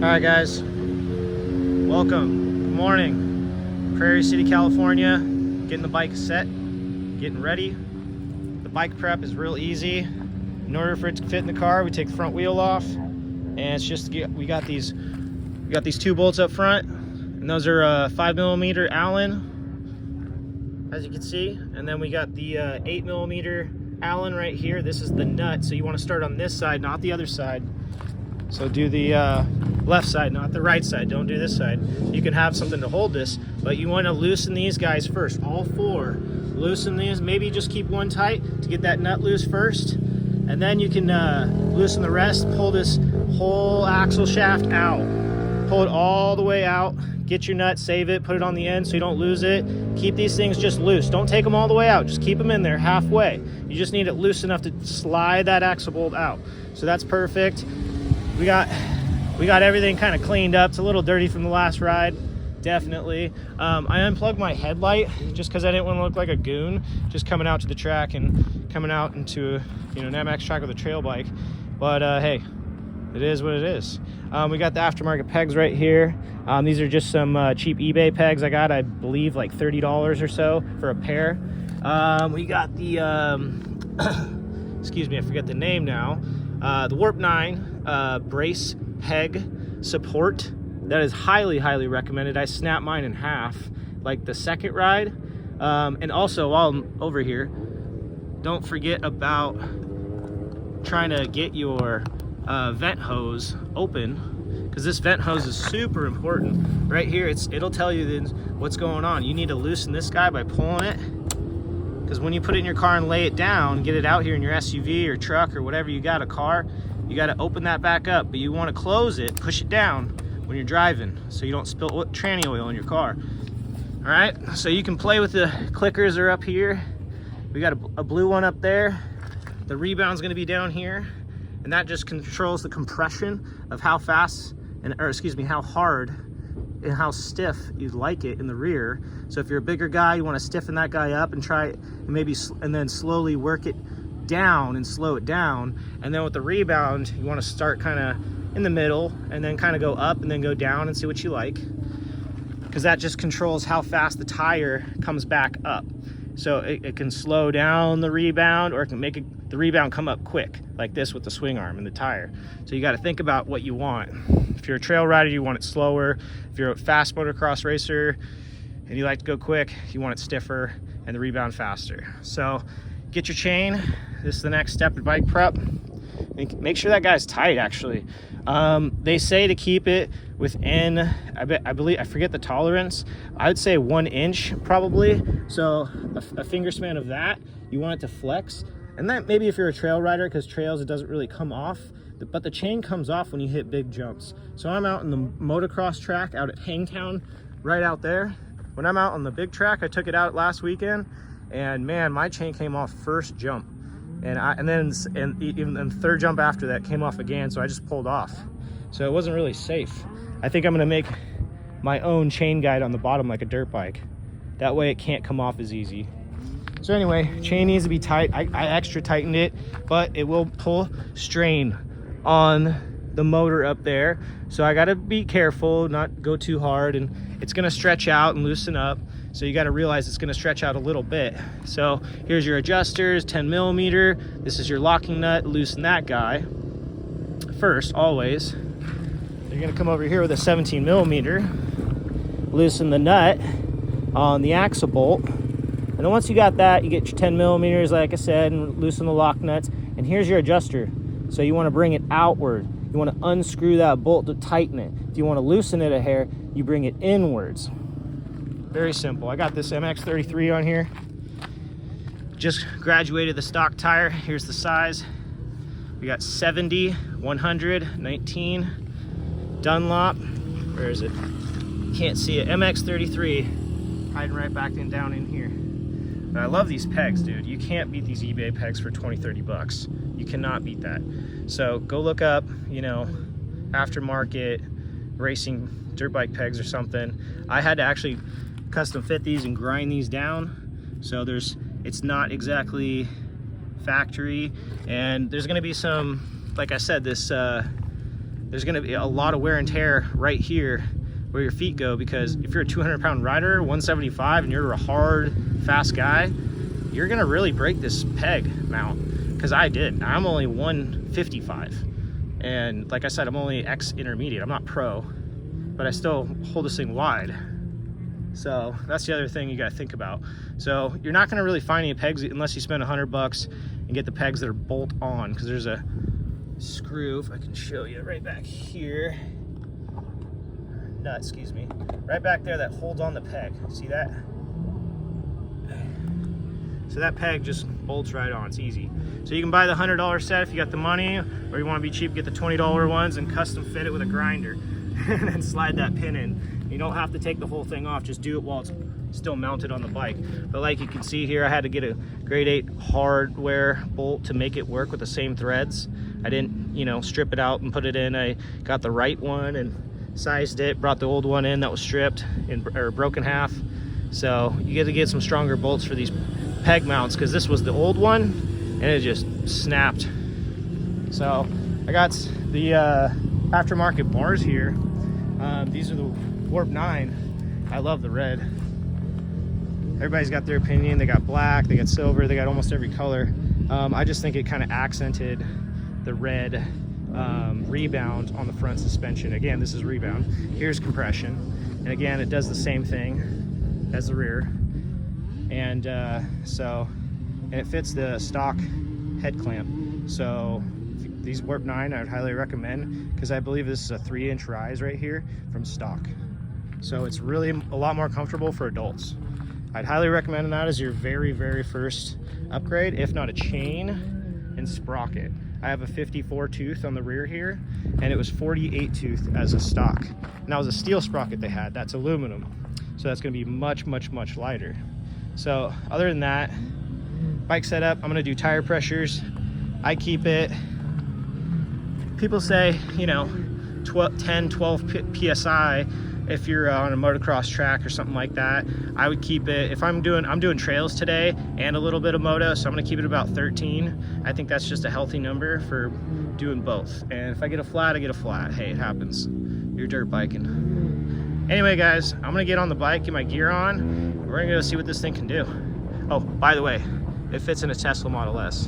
Alright guys, welcome, good morning. Prairie City, California, getting the bike set, getting ready. The bike prep is real easy. In order for it to fit in the car, we take the front wheel off, and it's just, we got these two bolts up front, and those are 5mm Allen, as you can see, and then we got the 8mm Allen right here. This is the nut, so you want to start on this side, not the other side. So do the left side, not the right side. Don't do this side. You can have something to hold this, but you want to loosen these guys first. All four. Loosen these. Maybe just keep one tight to get that nut loose first, and then you can loosen the rest. Pull this whole axle shaft out. Pull it all the way out. Get your nut, save it, put it on the end so you don't lose it. Keep these things just loose. Don't take them all the way out. Just keep them in there halfway. You just need it loose enough to slide that axle bolt out. So that's perfect. We got everything kind of cleaned up. It's a little dirty from the last ride, definitely. I unplugged my headlight just because I didn't want to look like a goon just coming out to the track and coming out into an MX track with a trail bike. But hey, it is what it is. We got the aftermarket pegs right here. These are just some cheap eBay pegs I got, I believe like $30 or so for a pair. We got the excuse me, I forget the name now. The Warp 9 brace peg support. That is highly recommended. I snapped mine in half like the second ride. And also, while I'm over here, don't forget about trying to get your vent hose open, because this vent hose is super important. Right here, it'll tell you then what's going on. You need to loosen this guy by pulling it, because when you put it in your car and lay it down, get it out here in your SUV or truck or whatever you got, a car, you got to open that back up, but you want to close it, push it down when you're driving so you don't spill tranny oil in your car. All right, so you can play with the clickers are up here. We got a blue one up there. The rebound's going to be down here, and that just controls the compression of how fast how hard and how stiff you'd like it in the rear. So if you're a bigger guy, you want to stiffen that guy up and try it, and then slowly work it down and slow it down. And then with the rebound, you want to start kind of in the middle and then kind of go up and then go down and see what you like, because that just controls how fast the tire comes back up. So it can slow down the rebound, or it can make the rebound come up quick, like this with the swing arm and the tire. So you got to think about what you want. If you're a trail rider, you want it slower. If you're a fast motocross racer and you like to go quick, you want it stiffer and the rebound faster. So get your chain. This is the next step in bike prep. Make sure that guy's tight, actually. They say to keep it within, I forget the tolerance. I would say 1 inch probably. So a finger span of that, you want it to flex. And that maybe if you're a trail rider, because trails, it doesn't really come off, but the chain comes off when you hit big jumps. So I'm out in the motocross track out at Hangtown, right out there. When I'm out on the big track, I took it out last weekend, and man, my chain came off first jump. And then even the third jump after that came off again, so I just pulled off. So it wasn't really safe. I think I'm gonna make my own chain guide on the bottom like a dirt bike. That way it can't come off as easy. So anyway, chain needs to be tight. I extra tightened it, but it will pull strain on the motor up there. So I gotta be careful, not go too hard, and it's gonna stretch out and loosen up. So you got to realize it's going to stretch out a little bit. So here's your adjusters, 10mm. This is your locking nut. Loosen that guy first, always. You're going to come over here with a 17mm. Loosen the nut on the axle bolt. And then once you got that, you get your 10mm, like I said, and loosen the lock nuts. And here's your adjuster. So you want to bring it outward. You want to unscrew that bolt to tighten it. If you want to loosen it a hair, you bring it inwards. Very simple. I got this MX33 on here. Just graduated the stock tire. Here's the size. We got 70, 100, 19. Dunlop. Where is it? Can't see it. MX33. Hiding right back down in here. But I love these pegs, dude. You can't beat these eBay pegs for 20, 30 bucks. You cannot beat that. So go look up, aftermarket racing dirt bike pegs or something. I had to actually custom fit these and grind these down, so it's not exactly factory, and there's going to be some, like I said, this there's gonna be a lot of wear and tear right here where your feet go, because if you're a 200-pound rider, 175, and you're a hard, fast guy, you're gonna really break this peg mount, because I did. I'm only 155, and like I said, I'm only X-intermediate. I'm not pro, but I still hold this thing wide. So that's the other thing you gotta think about. So you're not gonna really find any pegs unless you spend $100 and get the pegs that are bolt on, because there's a screw, if I can show you right back here, nut, excuse me, right back there that holds on the peg. See that? So that peg just bolts right on. It's easy. So you can buy the $100 set if you got the money, or you want to be cheap, get the $20 ones and custom fit it with a grinder and then slide that pin in. You don't have to take the whole thing off, just do it while it's still mounted on the bike. But like you can see here, I had to get a grade 8 hardware bolt to make it work with the same threads. I didn't, you know, strip it out and put it in. I got the right one and sized it, brought the old one in that was stripped or broken half. So you get to get some stronger bolts for these peg mounts, because this was the old one and it just snapped. So I got the aftermarket bars here. These are the Warp 9. I love the red. Everybody's got their opinion. They got black, they got silver, they got almost every color. I just think it kind of accented the red rebound on the front suspension. Again, this is rebound. Here's compression. And again, it does the same thing as the rear. And and it fits the stock head clamp. So these Warp 9 I would highly recommend, because I believe this is a 3-inch rise right here from stock. So it's really a lot more comfortable for adults. I'd highly recommend that as your very, very first upgrade, if not a chain and sprocket. I have a 54 tooth on the rear here, and it was 48 tooth as a stock. And that was a steel sprocket they had. That's aluminum. So that's gonna be much, much, much lighter. So other than that, bike setup, I'm gonna do tire pressures. I keep it, people say, you know, 10, 12 PSI if you're on a motocross track or something like that. I would keep it, if I'm doing trails today and a little bit of moto, so I'm gonna keep it about 13. I think that's just a healthy number for doing both. And if I get a flat, I get a flat. Hey, it happens. You're dirt biking. Anyway, guys, I'm gonna get on the bike, get my gear on. We're gonna go see what this thing can do. Oh, by the way, it fits in a Tesla Model S.